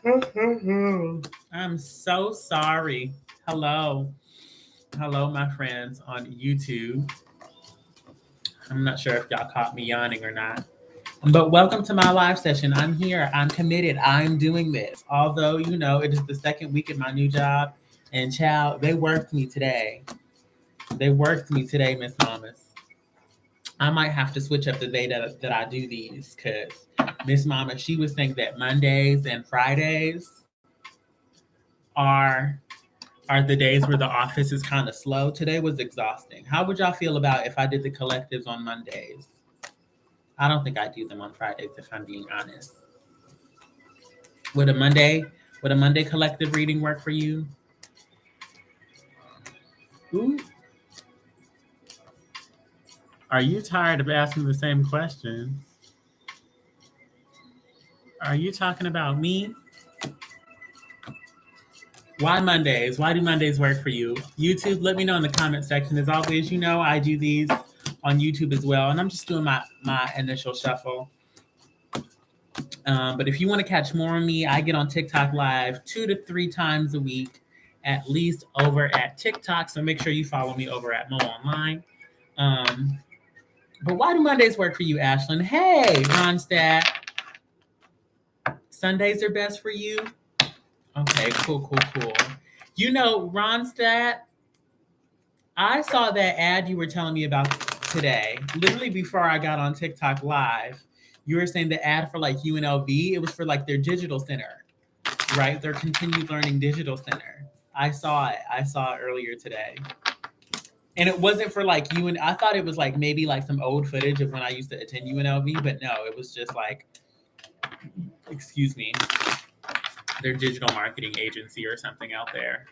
I'm so sorry. Hello. Hello, my friends on YouTube. I'm not sure if y'all caught me yawning or not. But welcome to my live session. I'm here. I'm committed. I'm doing this. Although, it is the second week at my new job. And child, they worked me today. They worked me today, Miss Mamas. I might have to switch up the day that I do these because Miss Mama, she was saying that Mondays and Fridays are are the days where the office is kind of slow. Today was exhausting. How would y'all feel about if I did the collectives on Mondays? I don't think I do them on Fridays if I'm being honest. Would a Monday would a Monday collective reading work for you? Ooh, are you tired of asking the same questions? Are you talking about me? Why Mondays? Why do Mondays work for you? YouTube, let me know in the comment section. As always, I do these on YouTube as well, and I'm just doing my initial shuffle. But if you want to catch more of me, I get on TikTok live 2 to 3 times a week, at least over at TikTok. So make sure you follow me over at Mo Online. Um, but why do Mondays work for you, Ashlyn? Hey, Ronstadt. Sundays are best for you? Okay, cool. Ronstadt, I saw that ad you were telling me about today, literally before I got on TikTok live. You were saying the ad for like UNLV, it was for like their digital center, right? Their continued learning digital center. I saw it. I saw it earlier today. And it wasn't for like I thought it was like maybe like some old footage of when I used to attend UNLV, but no, it was just like, excuse me, their digital marketing agency or something out there.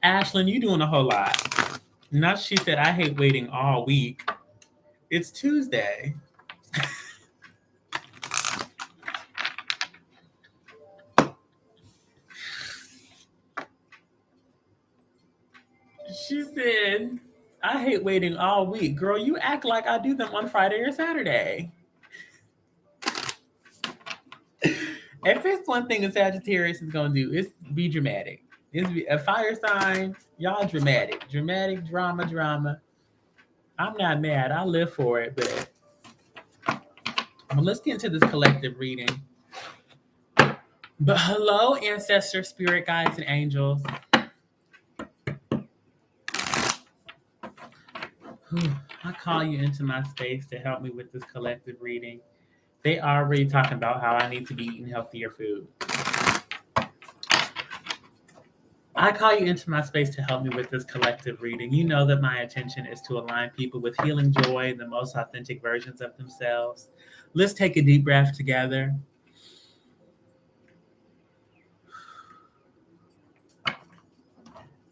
Ashlyn, you doing a whole lot. Not she said I hate waiting all week. It's Tuesday. She said, I hate waiting all week. Girl, you act like I do them on Friday or Saturday. If it's one thing a Sagittarius is going to do, it's be dramatic. It's a fire sign. Y'all dramatic. Dramatic, drama. I'm not mad. I live for it. But let's get into this collective reading. But hello, ancestor, spirit guides, and angels. I call you into my space to help me with this collective reading. They are already talking about how I need to be eating healthier food. I call you into my space to help me with this collective reading. You know that my intention is to align people with healing joy and the most authentic versions of themselves. Let's take a deep breath together.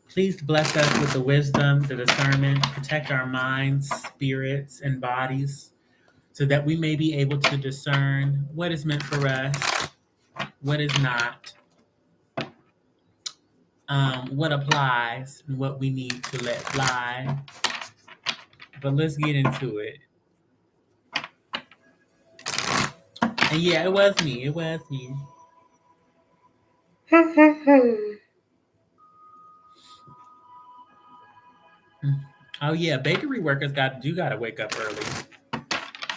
Please bless us with the wisdom, the discernment, protect our minds, spirits, and bodies so that we may be able to discern what is meant for us, what is not, what applies, and what we need to let fly. But let's get into it. And yeah, it was me. It was me. Oh yeah, bakery workers gotta wake up early.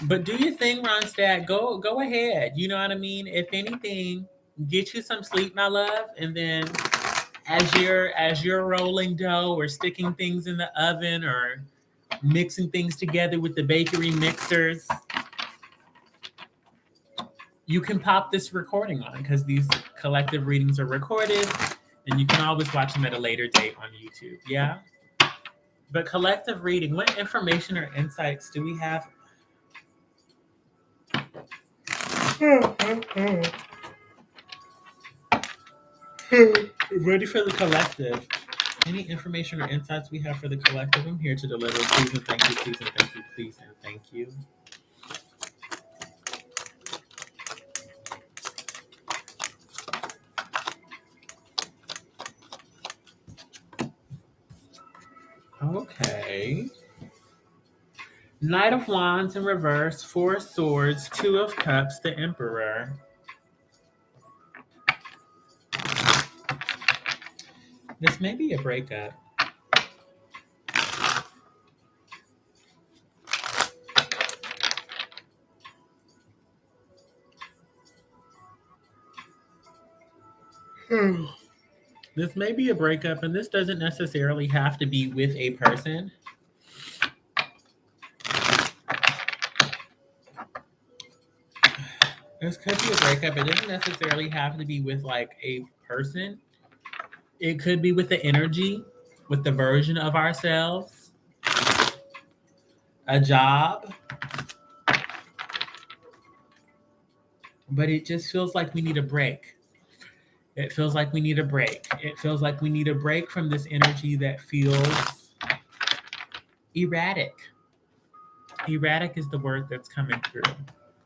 But do your thing, Ronstadt. Go ahead. You know what I mean? If anything, get you some sleep, my love, and then as you're rolling dough or sticking things in the oven or mixing things together with the bakery mixers, you can pop this recording on because these collective readings are recorded and you can always watch them at a later date on YouTube. Yeah? But collective reading, what information or insights do we have? Ready for the collective. Any information or insights we have for the collective? I'm here to deliver. Please and thank you, please and thank you, please and thank you. Okay. Knight of Wands in reverse, Four of Swords, Two of Cups, the Emperor. This may be a breakup. This may be a breakup, and this doesn't necessarily have to be with a person. This could be a breakup. It doesn't necessarily have to be with like a person. It could be with the energy, with the version of ourselves, a job. But it just feels like we need a break. It feels like we need a break. It feels like we need a break from this energy that feels erratic. Erratic is the word that's coming through,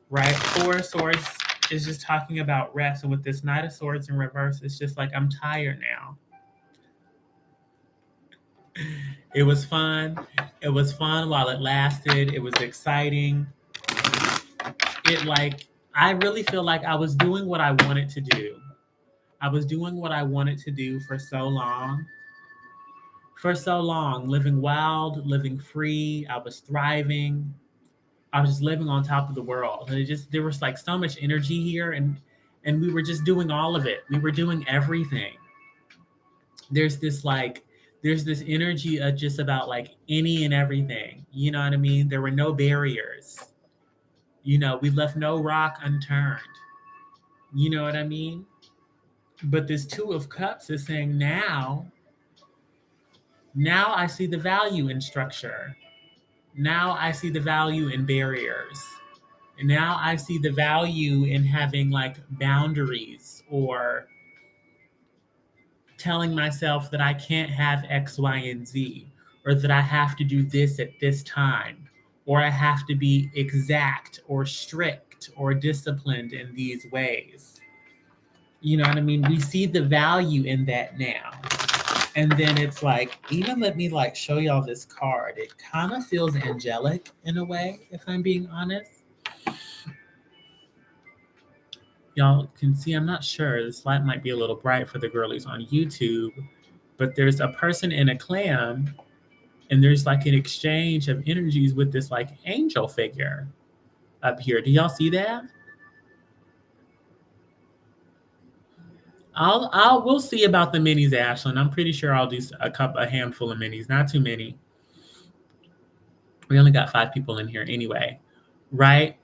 right? Four of Swords is just talking about rest. And with this Knight of Swords in reverse, it's just like, I'm tired now. It was fun. It was fun while it lasted. It was exciting. I really feel like I was doing what I wanted to do. I was doing what I wanted to do for so long. For so long, living wild, living free. I was thriving. I was just living on top of the world. And there was like so much energy here, and we were just doing all of it. We were doing everything. There's this energy of just about like any and everything. You know what I mean? There were no barriers. We left no rock unturned. You know what I mean? But this Two of Cups is saying now I see the value in structure. Now I see the value in barriers. And now I see the value in having like boundaries, or telling myself that I can't have X, Y, and Z, or that I have to do this at this time, or I have to be exact or strict or disciplined in these ways. You know what I mean? We see the value in that now. And then it's like, even let me like show y'all this card. It kind of feels angelic in a way, if I'm being honest. Y'all can see, I'm not sure. This light might be a little bright for the girlies on YouTube, but there's a person in a clam, and there's like an exchange of energies with this like angel figure up here. Do y'all see that? We'll see about the minis, Ashlyn. I'm pretty sure I'll do a handful of minis, not too many. We only got 5 people in here anyway, right?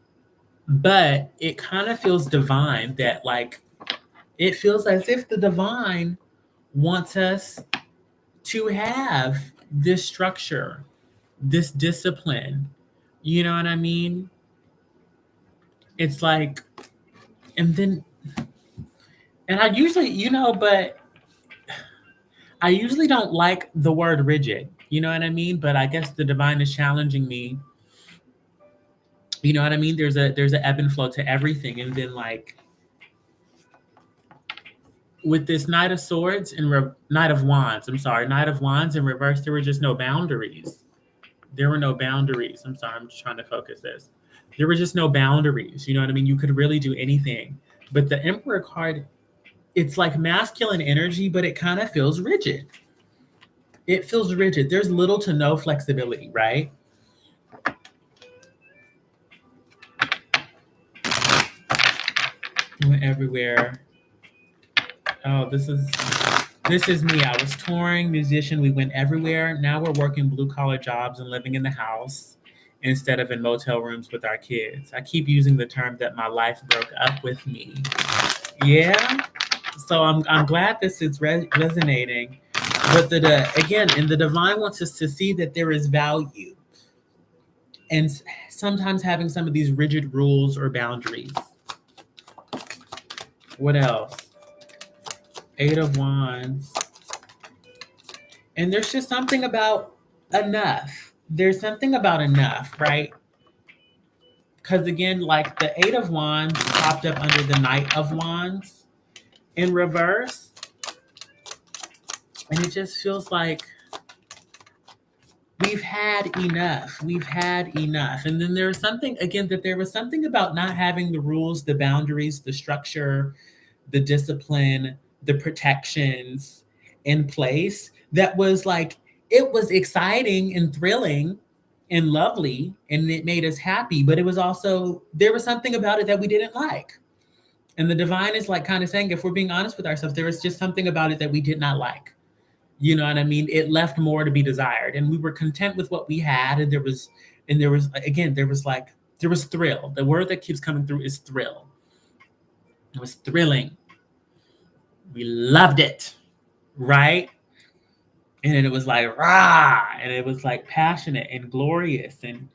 But it kind of feels divine, that like, it feels as if the divine wants us to have this structure, this discipline. You know what I mean? It's like, and I usually, but I usually don't like the word rigid. You know what I mean? But I guess the divine is challenging me. You know what I mean? There's an ebb and flow to everything. And then like, with this Knight of Swords and Knight of Wands in reverse, there were just no boundaries. There were no boundaries. I'm sorry, I'm just trying to focus this. There were just no boundaries. You know what I mean? You could really do anything. But the Emperor card, it's like masculine energy, but it kind of feels rigid. It feels rigid. There's little to no flexibility, right? Went everywhere. Oh, this is me. I was touring, musician. We went everywhere. Now we're working blue collar jobs and living in the house instead of in motel rooms with our kids. I keep using the term that my life broke up with me. Yeah. So I'm glad this is resonating. But again, and the divine wants us to see that there is value, and sometimes having some of these rigid rules or boundaries. What else? 8 of Wands. And there's just something about enough. There's something about enough, right? Because again, like the 8 of Wands popped up under the Knight of Wands in reverse. And it just feels like we've had enough. We've had enough. And then there was something, again, that there was something about not having the rules, the boundaries, the structure, the discipline, the protections. in place that was like, it was exciting and thrilling and lovely and it made us happy, but it was also, there was something about it that we didn't like. And the divine is like kind of saying, if we're being honest with ourselves, there was just something about it that we did not like. You know what I mean? It left more to be desired. And we were content with what we had. And there was, again, there was like, there was thrill. The word that keeps coming through is thrill. It was thrilling. We loved it, right? And then it was like rah, and it was like passionate and glorious and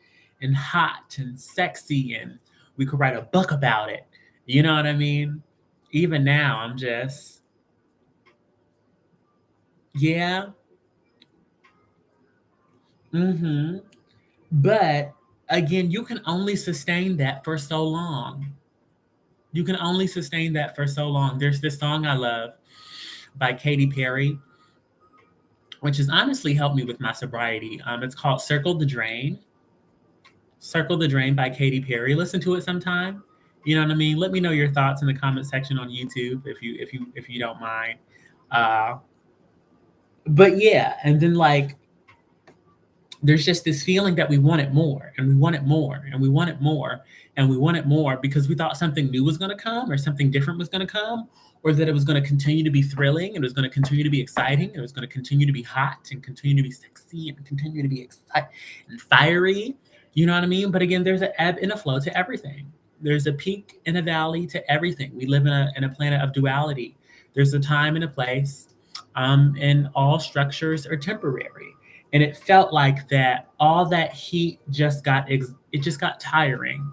hot and sexy, and we could write a book about it. You know what I mean? Even now, I'm just, yeah. Mm-hmm. But again, you can only sustain that for so long. You can only sustain that for so long. There's this song I love by Katy Perry, which has honestly helped me with my sobriety. It's called "Circle the Drain." "Circle the Drain" by Katy Perry. Listen to it sometime. You know what I mean? Let me know your thoughts in the comment section on YouTube if you don't mind. Uh, but yeah, and then like there's just this feeling that we want it more and we want it more and we want it more and we want it more because we thought something new was going to come or something different was going to come, or that it was going to continue to be thrilling and it was going to continue to be exciting and it was going to continue to be hot and continue to be sexy and continue to be exciting and fiery. You know what I mean? But again, there's an ebb and a flow to everything. There's a peak and a valley to everything. We live in a planet of duality. There's a time and a place, and all structures are temporary. And it felt like that all that heat just got it just got tiring.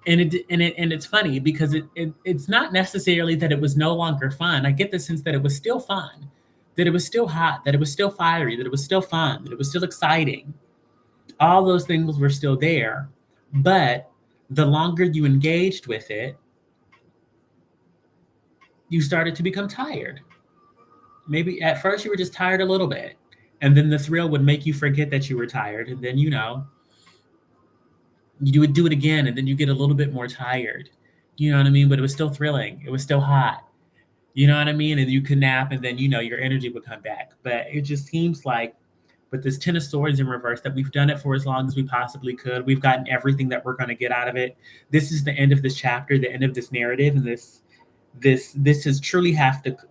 And it's funny because it's not necessarily that it was no longer fun. I get the sense that it was still fun, that it was still hot, that it was still fiery, that it was still fun, that it was still exciting. All those things were still there, but the longer you engaged with it, you started to become tired. Maybe at first you were just tired a little bit, and then the thrill would make you forget that you were tired, and then you would do it again, and then you get a little bit more tired. You know what I mean? But it was still thrilling. It was still hot. You know what I mean? And you could nap, and then your energy would come back. But it just seems like with this Ten of Swords in reverse that we've done it for as long as we possibly could. We've gotten everything that we're going to get out of it. This is the end of this chapter, the end of this narrative, and this is truly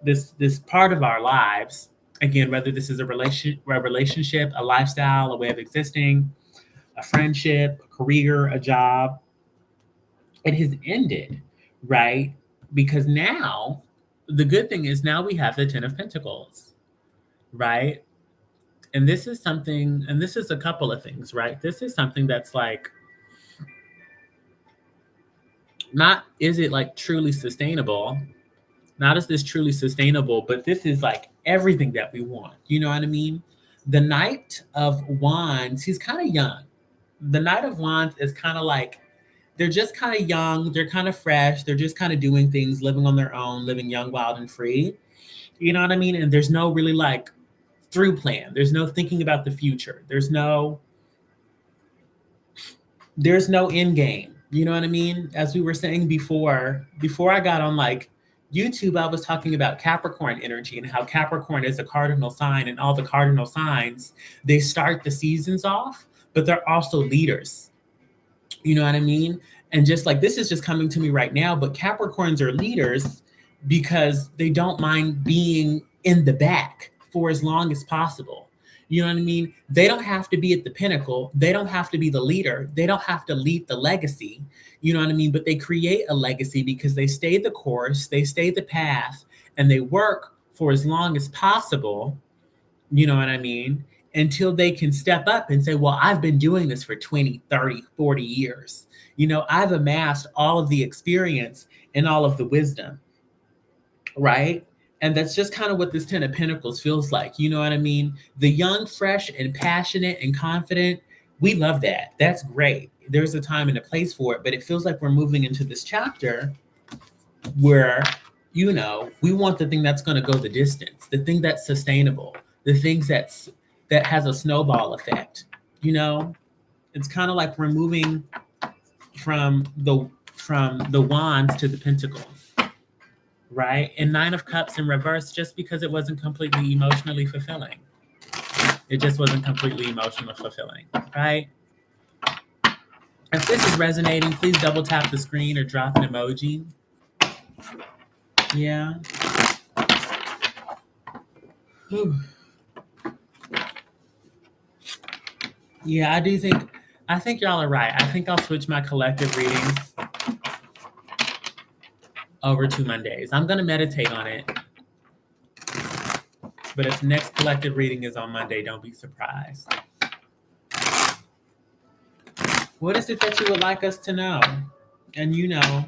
this part of our lives. Again, whether this is a relationship, a lifestyle, a way of existing, a friendship, a career, a job, it has ended, right? Because now, the good thing is now we have the Ten of Pentacles, right? And this is something, and this is a couple of things, right? This is something that's like, not is it like truly sustainable? Not is this truly sustainable, but this is like everything that we want. You know what I mean? The Knight of Wands, he's kind of young. The Knight of Wands is kind of like, they're just kind of young, they're kind of fresh, they're just kind of doing things, living on their own, living young, wild, and free. You know what I mean? And there's no really like through plan. There's no thinking about the future. There's no end game. You know what I mean? As we were saying before I got on like YouTube, I was talking about Capricorn energy and how Capricorn is a cardinal sign, and all the cardinal signs, they start the seasons off, but they're also leaders. You know what I mean? And just like this is just coming to me right now, but Capricorns are leaders because they don't mind being in the back for as long as possible. You know what I mean? They don't have to be at the pinnacle. They don't have to be the leader. They don't have to lead the legacy. You know what I mean? But they create a legacy because they stay the course, they stay the path, and they work for as long as possible. You know what I mean? Until they can step up and say, well, I've been doing this for 20, 30, 40 years. You know, I've amassed all of the experience and all of the wisdom, right? And that's just kind of what this Ten of Pentacles feels like. You know what I mean? The young, fresh, and passionate and confident, we love that. That's great. There's a time and a place for it, but it feels like we're moving into this chapter where, you know, we want the thing that's going to go the distance, the thing that's sustainable, the things that has a snowball effect. You know, it's kind of like we're moving from the wands to the pentacles. right? And Nine of Cups in reverse, just because it wasn't completely emotionally fulfilling. It just wasn't completely emotionally fulfilling, right? If this is resonating, please double tap the screen or drop an emoji. Yeah. Whew. Yeah, I think y'all are right. I think I'll switch my collective readings over to Mondays. I'm going to meditate on it. But if the next collective reading is on Monday, don't be surprised. What is it that you would like us to know? And y'all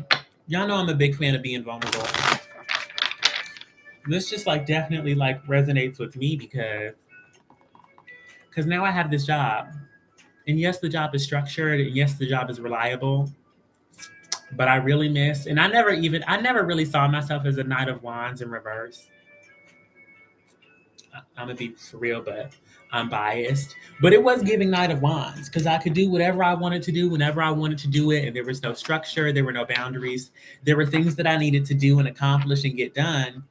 know I'm a big fan of being vulnerable. This just like definitely like resonates with me because now I have this job. And yes, the job is structured, and yes, the job is reliable. But I really miss, and I never really saw myself as a Knight of Wands in reverse. I'm gonna be for real, but I'm biased. But it was giving Knight of Wands because I could do whatever I wanted to do whenever I wanted to do it, and there was no structure, there were no boundaries. There were things that I needed to do and accomplish and get done,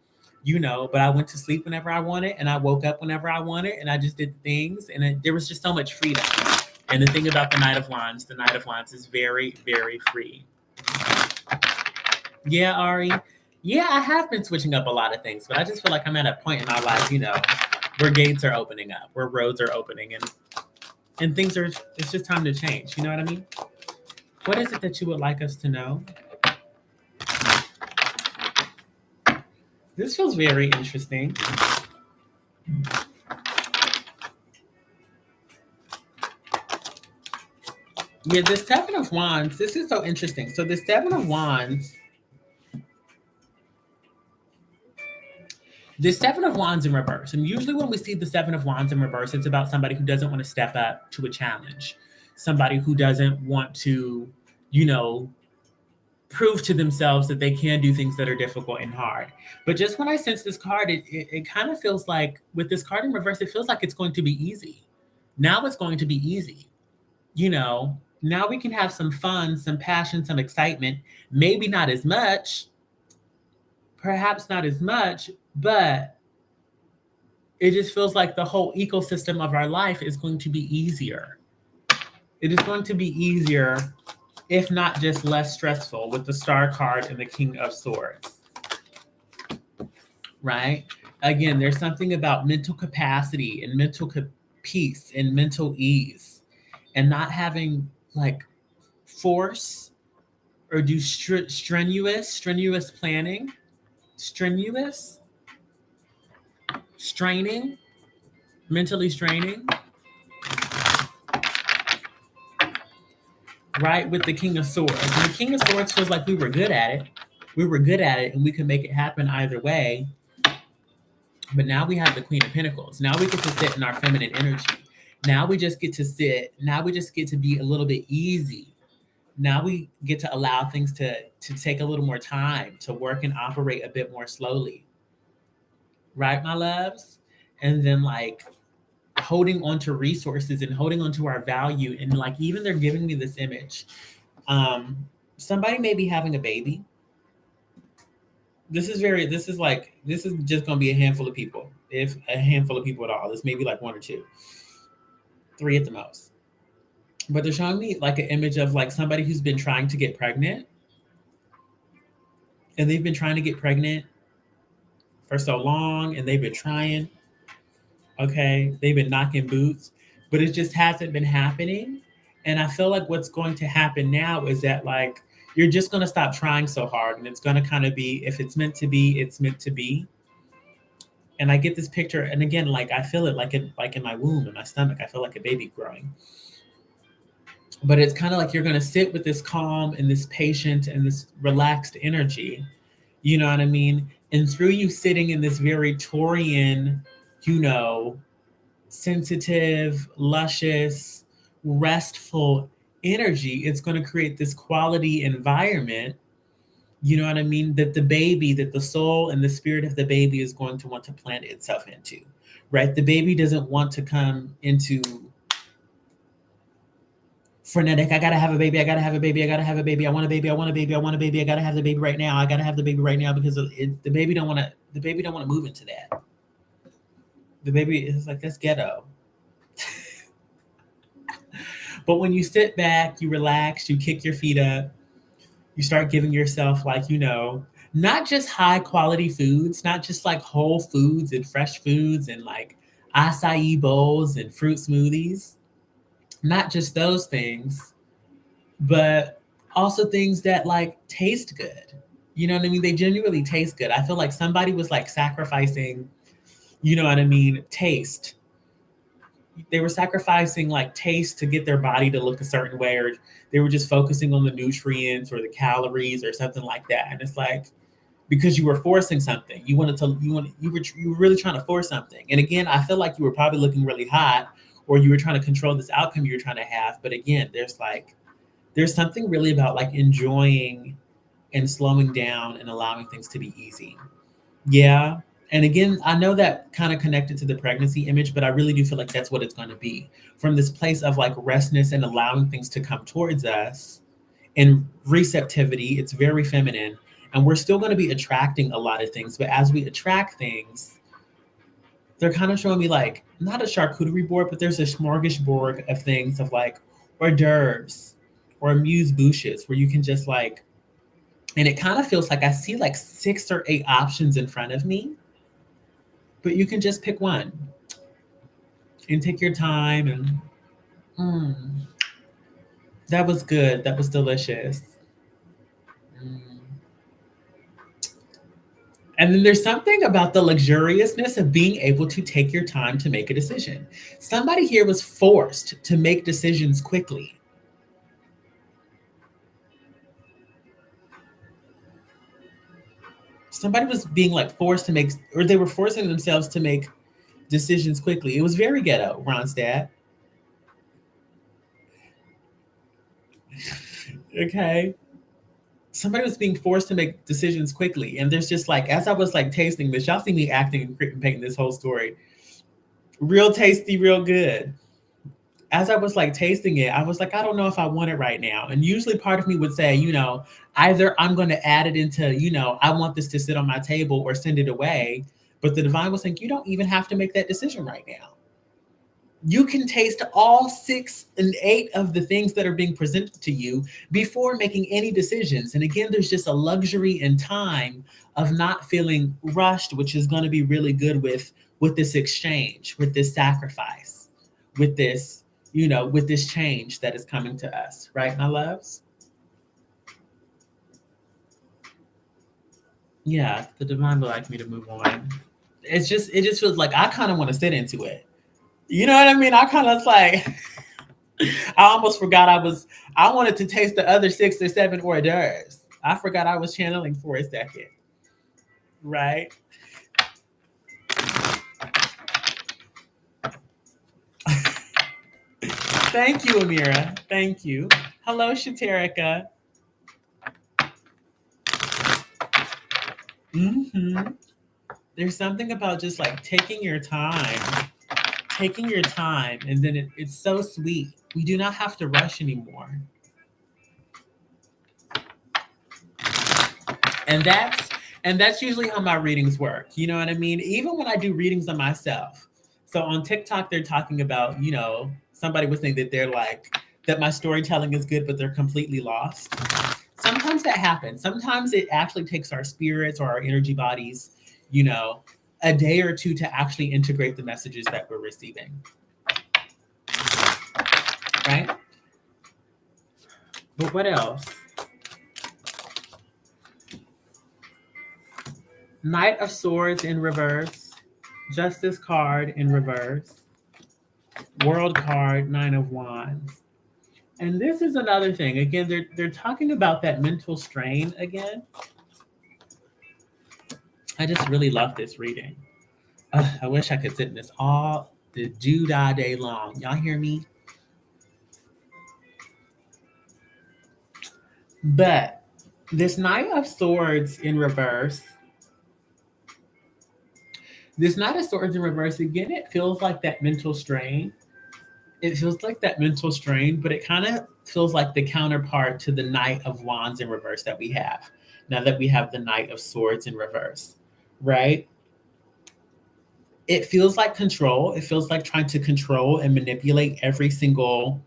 but I went to sleep whenever I wanted, and I woke up whenever I wanted, and I just did things, and there was just so much freedom. And the thing about the Knight of Wands is very, very free. Yeah, Ari. Yeah, I have been switching up a lot of things, but I just feel like I'm at a point in my life, where gates are opening up, where roads are opening, and things are, it's just time to change. You know what I mean? What is it that you would like us to know? This feels very interesting. Yeah, the Seven of Wands, this is so interesting. So the Seven of Wands, the Seven of Wands in reverse. And usually when we see the Seven of Wands in reverse, it's about somebody who doesn't want to step up to a challenge. Somebody who doesn't want to, prove to themselves that they can do things that are difficult and hard. But just when I sense this card, it kind of feels like, with this card in reverse, it feels like it's going to be easy. Now it's going to be easy. Now we can have some fun, some passion, some excitement. Maybe not as much, perhaps not as much, but it just feels like the whole ecosystem of our life is going to be easier. It is going to be easier, if not just less stressful, with the Star card and the King of Swords. Right? Again, there's something about mental capacity and mental peace and mental ease, and not having like force or do strenuous planning, straining, mentally straining. Right, with the King of Swords. And the King of Swords feels like we were good at it. We were good at it, and we could make it happen either way. But now we have the Queen of Pentacles. Now we get to sit in our feminine energy. Now we just get to sit. Now we just get to be a little bit easy. Now we get to allow things to take a little more time, to work and operate a bit more slowly. Right, my loves? And then like holding on to resources and holding on to our value. And like, even they're giving me this image. Somebody may be having a baby. This is just going to be a handful of people. If a handful of people at all. This may be like one or two, three at the most. But they're showing me like an image of like somebody who's been trying to get pregnant. And they've been trying to get pregnant for so long, and they've been trying. Okay, they've been knocking boots, but it just hasn't been happening. And I feel like what's going to happen now is that like you're just going to stop trying so hard, and it's going to kind of be, if it's meant to be, it's meant to be. And I get this picture, and again, like I feel it like in my womb, in my stomach, I feel like a baby growing. But it's kind of like you're going to sit with this calm and this patient and this relaxed energy. You know what I mean? And through you sitting in this very Taurian, sensitive, luscious, restful energy, it's going to create this quality environment, you know what I mean, that the soul and the spirit of the baby is going to want to plant itself into, right? The baby doesn't want to come into frenetic. I gotta have a baby. I gotta have a baby. I gotta have a baby. I want a baby. I want a baby. I want a baby. I gotta have the baby right now. I gotta have the baby right now because the baby don't want to. The baby don't want to move into that. The baby is like that's ghetto. But when you sit back, you relax, you kick your feet up, you start giving yourself like not just high quality foods, not just like whole foods and fresh foods and like acai bowls and fruit smoothies, not just those things, but also things that like taste good. You know what I mean? They genuinely taste good. I feel like somebody was like sacrificing, you know what I mean, taste. They were sacrificing like taste to get their body to look a certain way, or they were just focusing on the nutrients or the calories or something like that. And it's like because you were forcing something, you were really trying to force something. And again, I feel like you were probably looking really hot, or you were trying to control this outcome you were trying to have. But again, there's something really about like enjoying and slowing down and allowing things to be easy. Yeah. And again, I know that kind of connected to the pregnancy image, but I really do feel like that's what it's going to be from this place of like restness and allowing things to come towards us and receptivity. It's very feminine. And we're still going to be attracting a lot of things. But as we attract things, they're kind of showing me like not a charcuterie board, but there's a smorgasbord of things of like hors d'oeuvres or amuse bouches where you can just like, and it kind of feels like I see like 6 or 8 options in front of me, but you can just pick one and take your time and mm, that was good. That was delicious. Mm. And then there's something about the luxuriousness of being able to take your time to make a decision. Somebody here was forced to make decisions quickly. Somebody was being like forced to make, or they were forcing themselves to make decisions quickly. It was very ghetto, Ronstadt. Okay. Somebody was being forced to make decisions quickly. And there's just like, as I was like tasting this, y'all see me acting and painting this whole story. Real tasty, real good. As I was like tasting it, I was like, I don't know if I want it right now. And usually part of me would say, either I'm going to add it into, I want this to sit on my table or send it away. But the divine was saying, you don't even have to make that decision right now. You can taste all 6 and 8 of the things that are being presented to you before making any decisions. And again, there's just a luxury and time of not feeling rushed, which is going to be really good with this exchange, with this sacrifice, with this, with this change that is coming to us, right, my loves? Yeah, the divine would like me to move on. It just feels like I kind of want to sit into it. You know what I mean? I kind of like I almost forgot I wanted to taste the other 6 or 7 hors d'oeuvres. I forgot I was channeling for a second. Right? Thank you, Amira. Thank you. Hello, Shaterika. Hmm. There's something about just like taking your time, and then it's so sweet. We do not have to rush anymore. And that's usually how my readings work. You know what I mean? Even when I do readings on myself. So on TikTok, they're talking about, somebody was saying that they're like that my storytelling is good, but they're completely lost. Sometimes that happens. Sometimes it actually takes our spirits or our energy bodies, you know, a day or two to actually integrate the messages that we're receiving. Right? But what else? Knight of Swords in reverse, Justice card in reverse, World card, Nine of Wands. And this is another thing. Again, they're talking about that mental strain again. I just really love this reading. I wish I could sit in this all the doo-dah day long. Y'all hear me? But this Knight of Swords in reverse, this Knight of Swords in reverse, again, it feels like that mental strain. It feels like that mental strain, but it kind of feels like the counterpart to the Knight of Wands in reverse that we have. Now that we have the Knight of Swords in reverse, right? It feels like control. It feels like trying to control and manipulate every single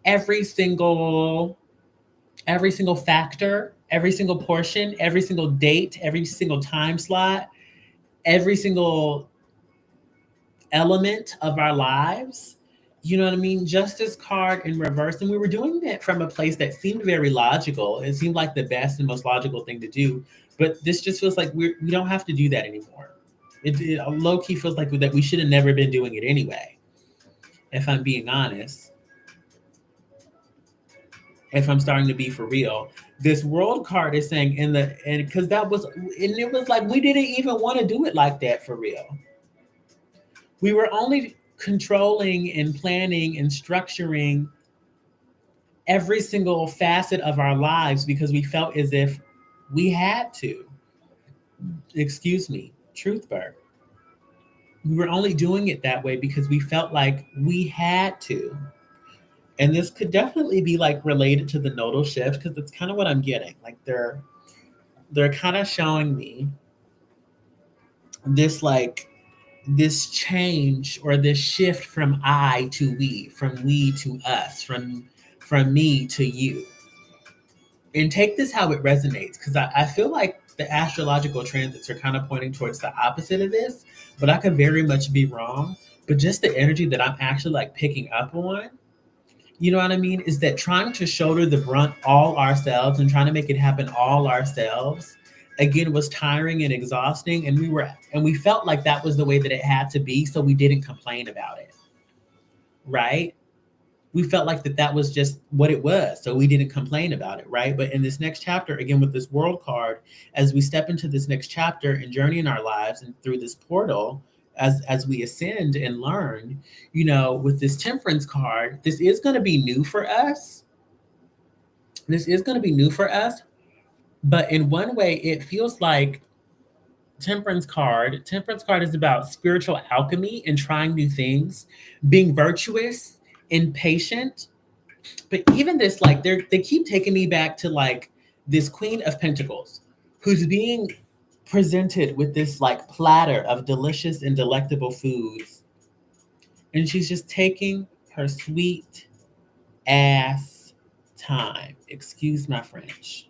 every single factor, every single portion, every single date, every single time slot, every single element of our lives. You know what I mean? Justice card in reverse. And we were doing that from a place that seemed very logical. It seemed like the best and most logical thing to do. But this just feels like we don't have to do that anymore. It low key feels like that we should have never been doing it anyway, if I'm being honest. If I'm starting to be for real, this world card is saying and because that was and it was like we didn't even want to do it like that for real. We were only controlling and planning and structuring every single facet of our lives because we felt as if we had to. Excuse me, Truthberg. We were only doing it that way because we felt like we had to. And this could definitely be like related to the nodal shift because that's kind of what I'm getting. Like they're kind of showing me this like this change or this shift from I to we to us, from me to you. And take this how it resonates, because I feel like the astrological transits are kind of pointing towards the opposite of this, but I could very much be wrong. But just the energy that I'm actually like picking up on, you know what I mean, is that trying to shoulder the brunt all ourselves and trying to make it happen all ourselves again was tiring and exhausting, and we felt like that was the way that it had to be, so we didn't complain about it, right? We felt like that was just what it was, so we didn't complain about it, right? But in this next chapter, again with this world card, as we step into this next chapter and journey in our lives and through this portal, as we ascend and learn, with this temperance card, this is going to be new for us. This is going to be new for us, but in one way it feels like temperance card is about spiritual alchemy and trying new things, being virtuous and patient. But even this, like, they keep taking me back to like this Queen of Pentacles, who's being presented with this like platter of delicious and delectable foods, and she's just taking her sweet ass time. Excuse my French.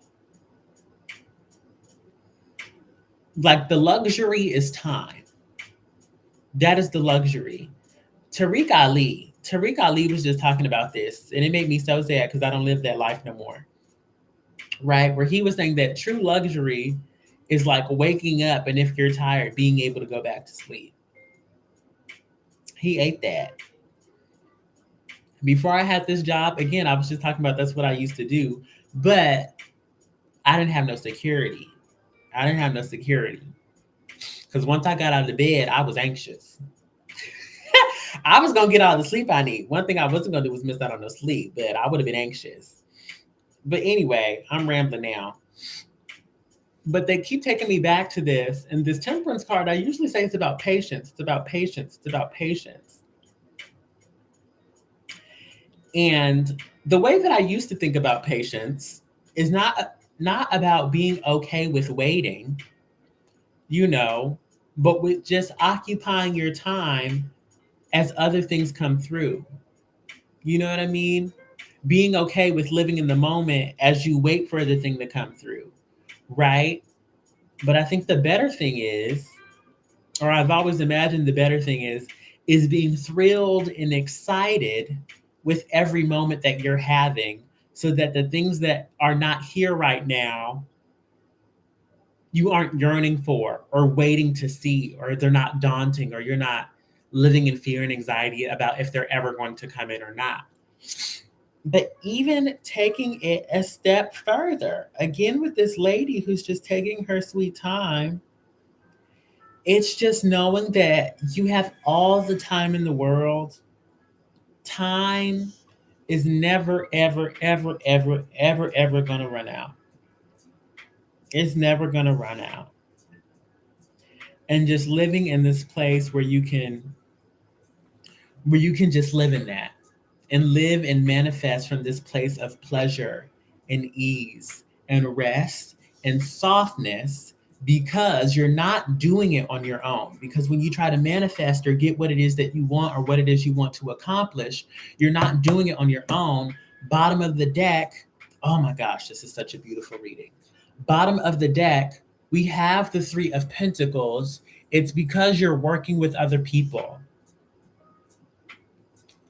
Like, the luxury is time. That is the luxury. Tariq Ali was just talking about this, and it made me so sad because I don't live that life no more. Right? Where he was saying that true luxury is like waking up, and if you're tired, being able to go back to sleep. He ate that. Before I had this job, again, I was just talking about that's what I used to do, but I didn't have no security. Because once I got out of the bed, I was anxious. I was going to get all the sleep I need. One thing I wasn't going to do was miss out on no sleep, but I would have been anxious. But anyway, I'm rambling now. But they keep taking me back to this. And this temperance card, I usually say it's about patience. It's about patience. It's about patience. And the way that I used to think about patience is not about being okay with waiting, but with just occupying your time as other things come through. You know what I mean? Being okay with living in the moment as you wait for the thing to come through, right? But I think the better thing is, or I've always imagined the better thing is being thrilled and excited with every moment that you're having, so that the things that are not here right now, you aren't yearning for or waiting to see, or they're not daunting, or you're not living in fear and anxiety about if they're ever going to come in or not. But even taking it a step further, again with this lady who's just taking her sweet time, it's just knowing that you have all the time in the world. Time is never, ever, ever, ever, ever, ever going to run out. It's never going to run out. And just living in this place where you can where you can just live in that and live and manifest from this place of pleasure and ease and rest and softness, because you're not doing it on your own. Because when you try to manifest or get what it is that you want or what it is you want to accomplish, you're not doing it on your own. Bottom of the deck, oh my gosh, this is such a beautiful reading. Bottom of the deck, we have the Three of Pentacles. It's because you're working with other people.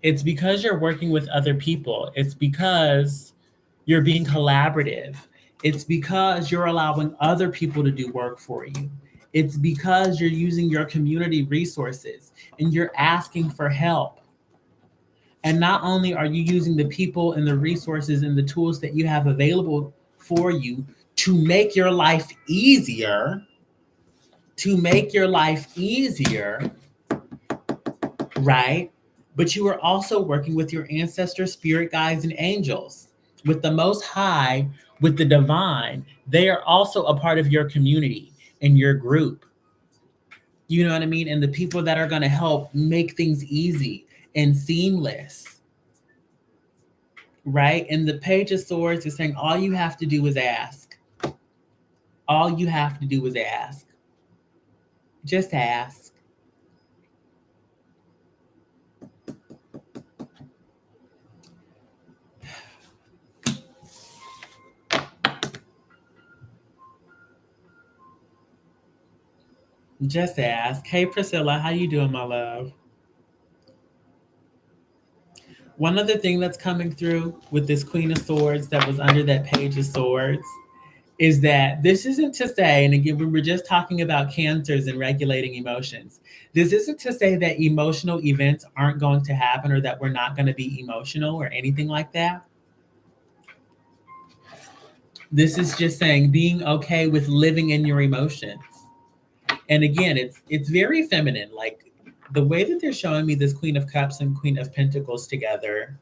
It's because you're working with other people. It's because you're being collaborative. It's because you're allowing other people to do work for you. It's because you're using your community resources and you're asking for help. And not only are you using the people and the resources and the tools that you have available for you to make your life easier, right? But you are also working with your ancestors, spirit guides, and angels, with the Most High, with the divine. They are also a part of your community and your group. You know what I mean? And the people that are going to help make things easy and seamless, right? And the Page of Swords is saying all you have to do is ask. All you have to do is ask. Just ask. Just ask. Hey, Priscilla, how you doing, my love? One other thing that's coming through with this Queen of Swords that was under that Page of Swords is that this isn't to say, and again, we were just talking about cancers and regulating emotions. This isn't to say that emotional events aren't going to happen or that we're not going to be emotional or anything like that. This is just saying being okay with living in your emotions. And again, it's very feminine. Like the way that they're showing me this Queen of Cups and Queen of Pentacles together,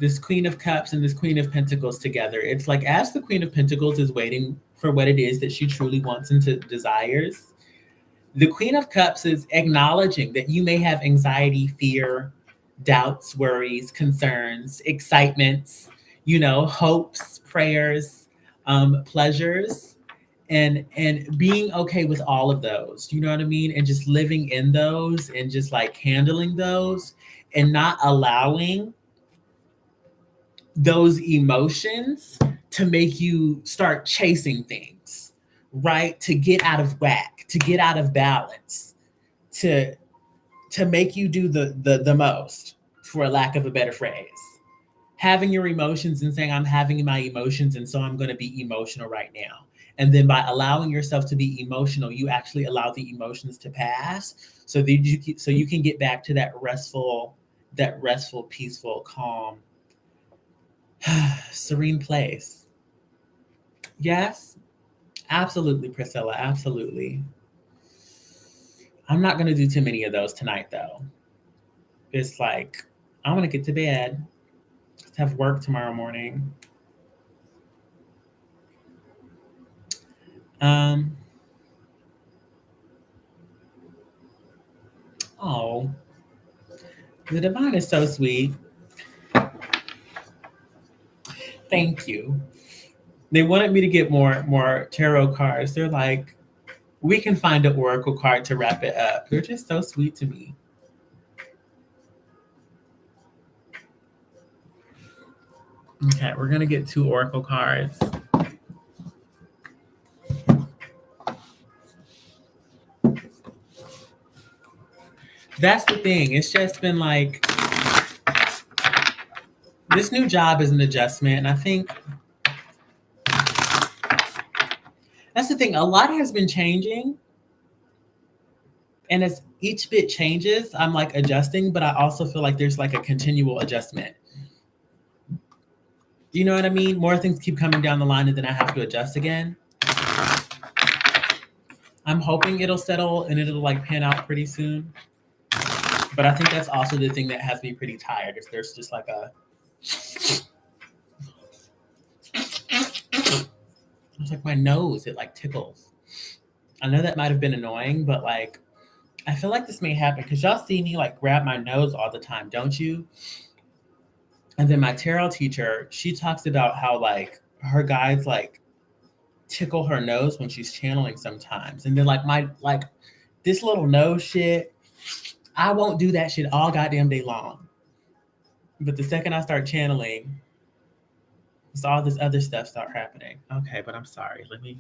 this Queen of Cups and this Queen of Pentacles together, it's like as the Queen of Pentacles is waiting for what it is that she truly wants and desires, the Queen of Cups is acknowledging that you may have anxiety, fear, doubts, worries, concerns, excitements, hopes, prayers, pleasures, and being okay with all of those. You know what I mean? And just living in those and just like handling those and not allowing those emotions to make you start chasing things, right? To get out of whack, to get out of balance, to make you do the most, for a lack of a better phrase. Having your emotions and saying, I'm having my emotions, and so I'm going to be emotional right now. And then by allowing yourself to be emotional, you actually allow the emotions to pass, so that you can get back to that restful, peaceful, calm, serene place. Yes, absolutely, Priscilla, absolutely. I'm not going to do too many of those tonight, though. It's like, I want to get to bed. Let's have work tomorrow morning. Oh, the divine is so sweet. Thank you. They wanted me to get more tarot cards. They're like, we can find an oracle card to wrap it up. They're just so sweet to me. Okay, we're gonna get 2 oracle cards. That's the thing. It's just been like, this new job is an adjustment, and I think that's the thing. A lot has been changing, and as each bit changes, I'm like adjusting, but I also feel like there's like a continual adjustment. You know what I mean? More things keep coming down the line, and then I have to adjust again. I'm hoping it'll settle and it'll like pan out pretty soon. But I think that's also the thing that has me pretty tired, is there's just like a, it's like my nose, it like tickles. I know that might have been annoying, but like, I feel like this may happen because y'all see me like grab my nose all the time, don't you? And then my tarot teacher, she talks about how like her guides like tickle her nose when she's channeling sometimes. And then like my like this little nose shit, I won't do that shit all goddamn day long. But the second I start channeling, it's all this other stuff start happening. Okay, but I'm sorry. Let me.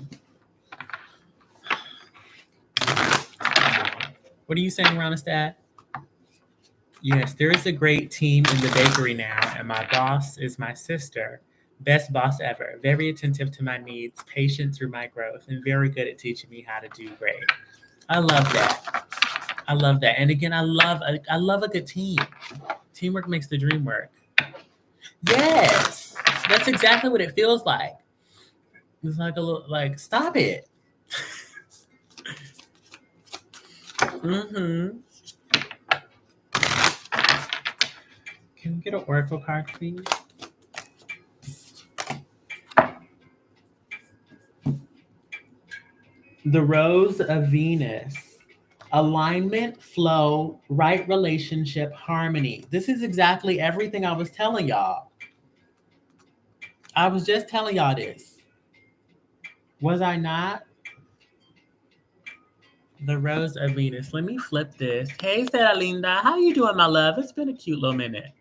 What are you saying, Ronestad? Yes, there is a great team in the bakery now, and my boss is my sister. Best boss ever. Very attentive to my needs, patient through my growth, and very good at teaching me how to do great. I love that. I love that. And again, I love a good team. Teamwork makes the dream work. Yes, that's exactly what it feels like. It's like a little like stop it. Mm-hmm. Can we get an oracle card, please? The Rose of Venus. Alignment, flow, right relationship, harmony. This is exactly everything I was telling y'all. I was just telling y'all this. Was I not? The Rose of Venus. Let me flip this. Hey, Sarah Linda. How you doing, my love? It's been a cute little minute.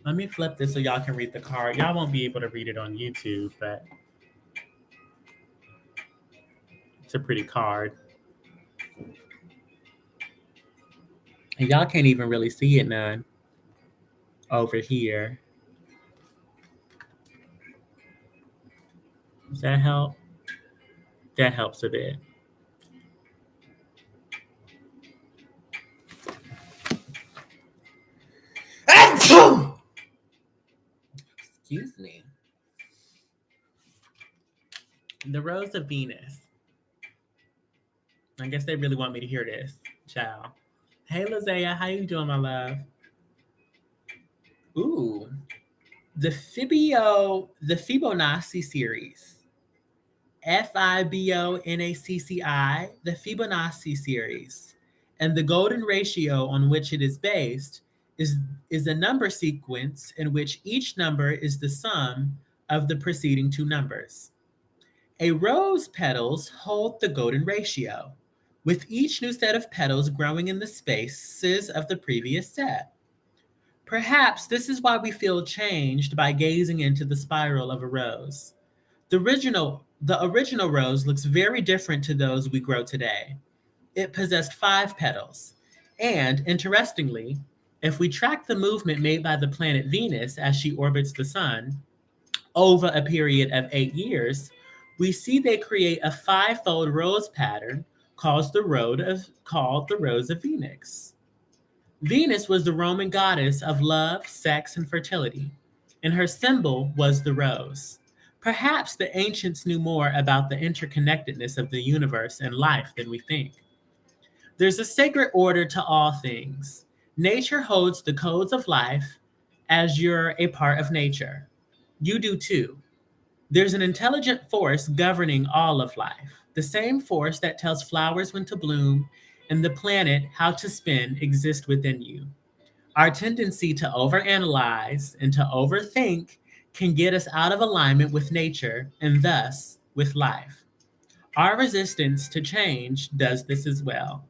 Let me flip this so y'all can read the card. Y'all won't be able to read it on YouTube, but it's a pretty card. And y'all can't even really see it none over here. Does that help? That helps a bit. Excuse me. The Rose of Venus. I guess they really want me to hear this. Ciao. Hey, Lizea, how you doing, my love? Ooh, the Fibonacci series. Fibonacci, the Fibonacci series. And the golden ratio on which it is based is a number sequence in which each number is the sum of the preceding two numbers. A rose petals hold the golden ratio, with each new set of petals growing in the spaces of the previous set. Perhaps this is why we feel changed by gazing into the spiral of a rose. The original rose looks very different to those we grow today. It possessed 5 petals. And interestingly, if we track the movement made by the planet Venus as she orbits the sun over a period of 8 years, we see they create a fivefold rose pattern called the Rose of Venus. Venus was the Roman goddess of love, sex, and fertility, and her symbol was the rose. Perhaps the ancients knew more about the interconnectedness of the universe and life than we think. There's a sacred order to all things. Nature holds the codes of life as you're a part of nature. You do too. There's an intelligent force governing all of life, the same force that tells flowers when to bloom and the planet how to spin exists within you. Our tendency to overanalyze and to overthink can get us out of alignment with nature and thus with life. Our resistance to change does this as well.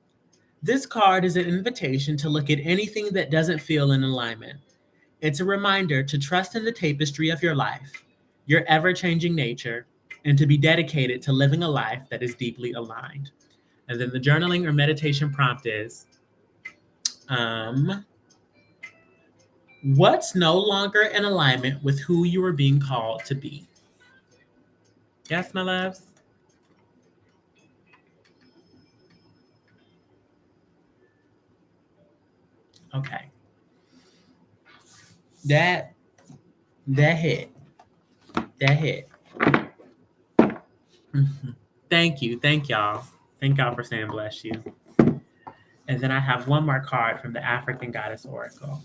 This card is an invitation to look at anything that doesn't feel in alignment. It's a reminder to trust in the tapestry of your life, your ever changing nature, and to be dedicated to living a life that is deeply aligned. And then the journaling or meditation prompt is what's no longer in alignment with who you are being called to be? Yes, my loves? Okay. That hit. That hit. Mhm. Thank you. Thank y'all. Thank y'all for saying bless you. And then I have one more card from the African Goddess Oracle.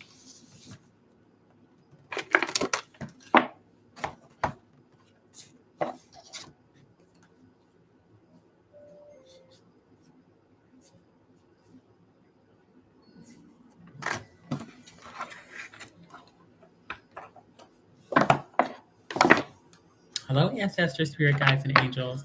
Hello, ancestors, spirit guides, and angels.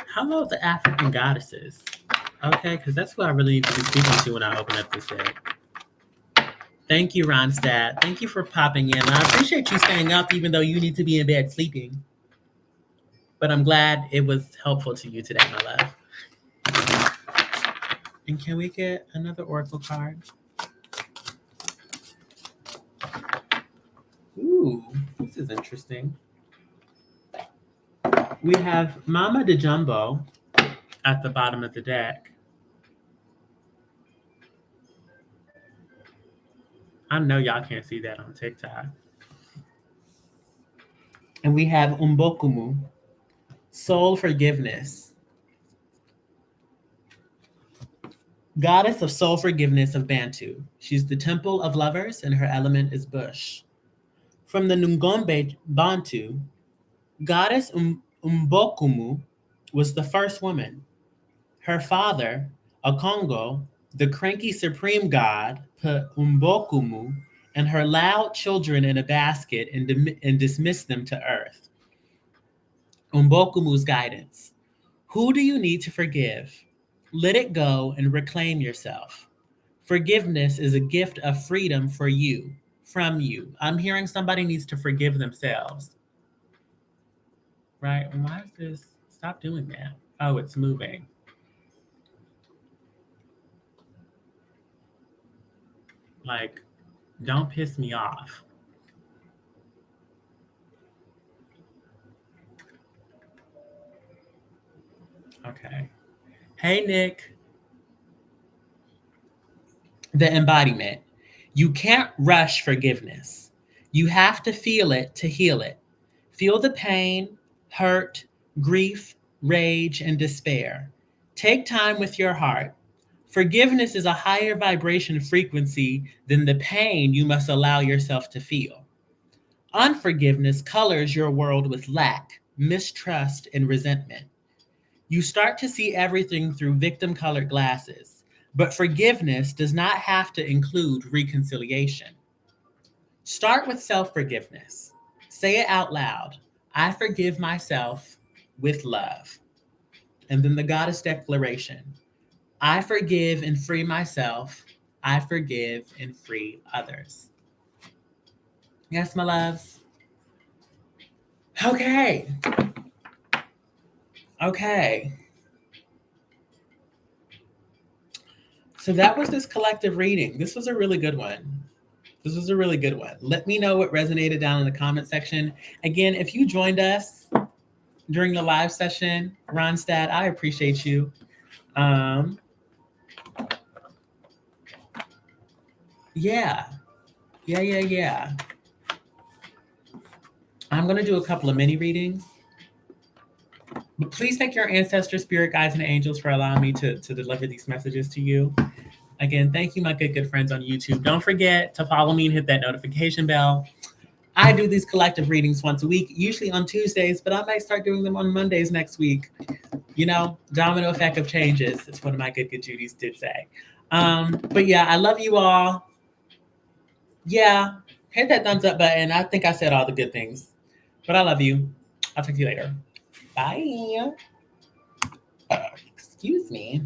Hello, the African goddesses. Okay, because that's who I really need to be speaking to when I open up this deck. Thank you, Ronstadt. Thank you for popping in. And I appreciate you staying up even though you need to be in bed sleeping. But I'm glad it was helpful to you today, my love. And can we get another oracle card? Ooh, this is interesting. We have Mama de Jumbo at the bottom of the deck. I know y'all can't see that on TikTok. And we have Umbokumu, soul forgiveness. Goddess of soul forgiveness of Bantu. She's the temple of lovers and her element is bush. From the Ngombe Bantu, Goddess Umbokumu was the first woman. Her father, Akongo, the cranky supreme god, put Umbokumu and her loud children in a basket and dismissed them to earth. Umbokumu's guidance. Who do you need to forgive? Let it go and reclaim yourself. Forgiveness is a gift of freedom for you, from you. I'm hearing somebody needs to forgive themselves. Right? Why is this? Stop doing that. Oh, it's moving. Like, don't piss me off. Okay. Hey, Nick. The embodiment. You can't rush forgiveness. You have to feel it to heal it. Feel the pain, hurt, grief, rage, and despair. Take time with your heart. Forgiveness is a higher vibration frequency than the pain you must allow yourself to feel. Unforgiveness colors your world with lack, mistrust, and resentment. You start to see everything through victim-colored glasses, but forgiveness does not have to include reconciliation. Start with self-forgiveness. Say it out loud. I forgive myself with love. And then the goddess declaration. I forgive and free myself. I forgive and free others. Yes, my loves. Okay. So that was this collective reading. This was a really good one. Let me know what resonated down in the comment section. Again, if you joined us during the live session, Ronstadt, I appreciate you. Yeah. I'm going to do a couple of mini readings. But please thank your ancestors, spirit guides, and angels for allowing me to deliver these messages to you. Again, thank you, my good friends on YouTube. Don't forget to follow me and hit that notification bell. I do these collective readings once a week, usually on Tuesdays, but I might start doing them on Mondays next week. You know, domino effect of changes. It's one of my good Judies did say. But yeah, I love you all. Yeah, hit that thumbs up button. I think I said all the good things. But I love you. I'll talk to you later. Bye. Excuse me.